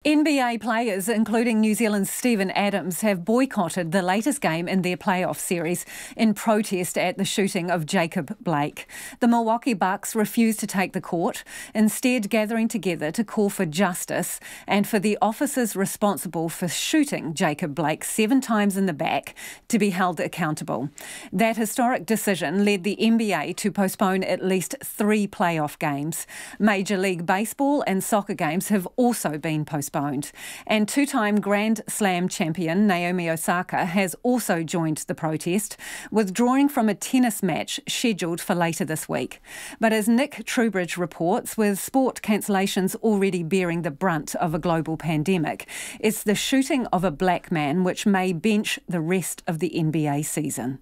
NBA players, including New Zealand's Steven Adams, have boycotted the latest game in their playoff series in protest at the shooting of Jacob Blake. The Milwaukee Bucks refused to take the court, instead gathering together to call for justice and for the officers responsible for shooting Jacob Blake 7 times in the back to be held accountable. That historic decision led the NBA to postpone at least 3 playoff games. Major League Baseball and soccer games have also been postponed. And 2-time Grand Slam champion Naomi Osaka has also joined the protest, withdrawing from a tennis match scheduled for later this week. But as Nick Truebridge reports, with sport cancellations already bearing the brunt of a global pandemic, it's the shooting of a black man which may bench the rest of the NBA season.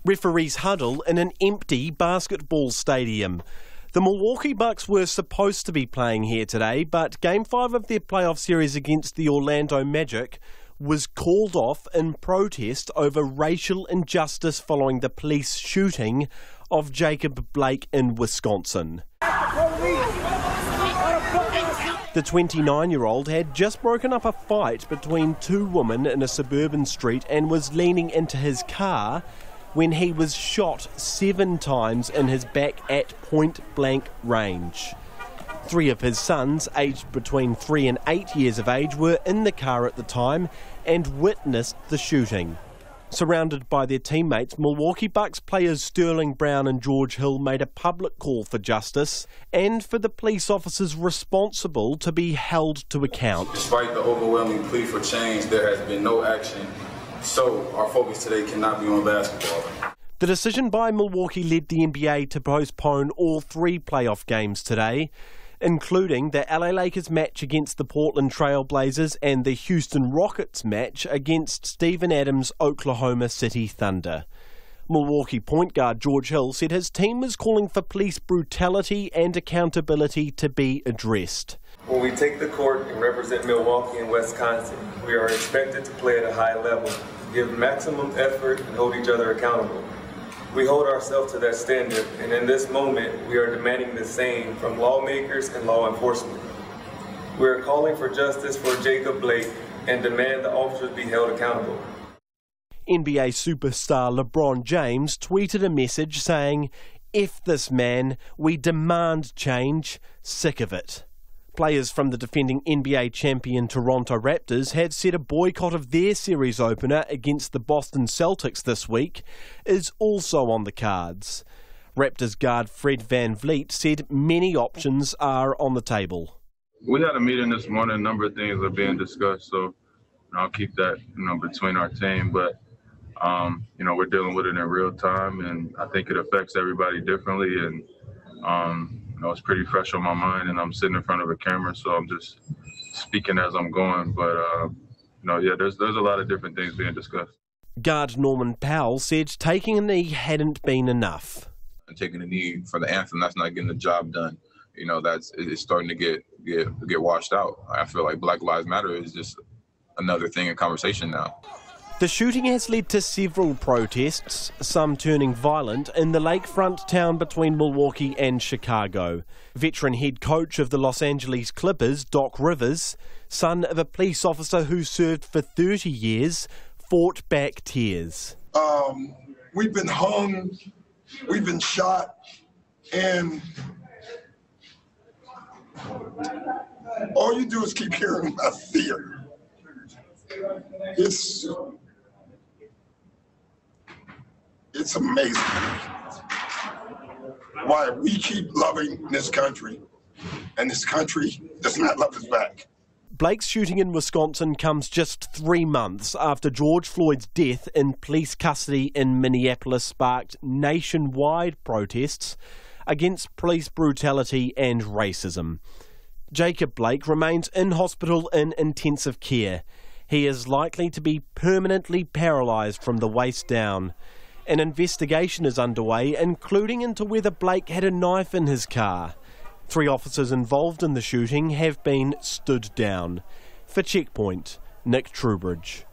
Referees huddle in an empty basketball stadium. The Milwaukee Bucks were supposed to be playing here today, but Game 5 of their playoff series against the Orlando Magic was called off in protest over racial injustice following the police shooting of Jacob Blake in Wisconsin. The 29-year-old had just broken up a fight between 2 women in a suburban street and was leaning into his car when he was shot 7 times in his back at point-blank range. 3 of his sons, aged between 3 and 8 years of age, were in the car at the time and witnessed the shooting. Surrounded by their teammates, Milwaukee Bucks players Sterling Brown and George Hill made a public call for justice and for the police officers responsible to be held to account. Despite the overwhelming plea for change, there has been no action. So our focus today cannot be on basketball. The decision by Milwaukee led the NBA to postpone all 3 playoff games today, including the LA Lakers match against the Portland Trail Blazers and the Houston Rockets match against Steven Adams' Oklahoma City Thunder. Milwaukee point guard George Hill said his team was calling for police brutality and accountability to be addressed. When we take the court and represent Milwaukee and Wisconsin, we are expected to play at a high level, give maximum effort, and hold each other accountable. We hold ourselves to that standard, and in this moment, we are demanding the same from lawmakers and law enforcement. We are calling for justice for Jacob Blake and demand the officers be held accountable. NBA superstar LeBron James tweeted a message saying, "F this man, we demand change, sick of it." Players from the defending NBA champion Toronto Raptors had said a boycott of their series opener against the Boston Celtics this week is also on the cards. Raptors guard Fred VanVleet said many options are on the table. We had a meeting this morning, a number of things are being discussed, so I'll keep that between our team, but we're dealing with it in real time, and I think it affects everybody differently, and it's pretty fresh on my mind, and I'm sitting in front of a camera, so I'm just speaking as I'm going. But, there's a lot of different things being discussed. Guard Norman Powell said taking a knee hadn't been enough. Taking a knee for the anthem, that's not getting the job done. It's starting to get washed out. I feel like Black Lives Matter is just another thing in conversation now. The shooting has led to several protests, some turning violent, in the lakefront town between Milwaukee and Chicago. Veteran head coach of the Los Angeles Clippers, Doc Rivers, son of a police officer who served for 30 years, fought back tears. We've been hung, we've been shot, and all you do is keep hearing about fear. It's amazing why we keep loving this country, and this country does not love us back. Blake's shooting in Wisconsin comes just 3 months after George Floyd's death in police custody in Minneapolis sparked nationwide protests against police brutality and racism. Jacob Blake remains in hospital in intensive care. He is likely to be permanently paralysed from the waist down. An investigation is underway, including into whether Blake had a knife in his car. 3 officers involved in the shooting have been stood down. For Checkpoint, Nick Truebridge.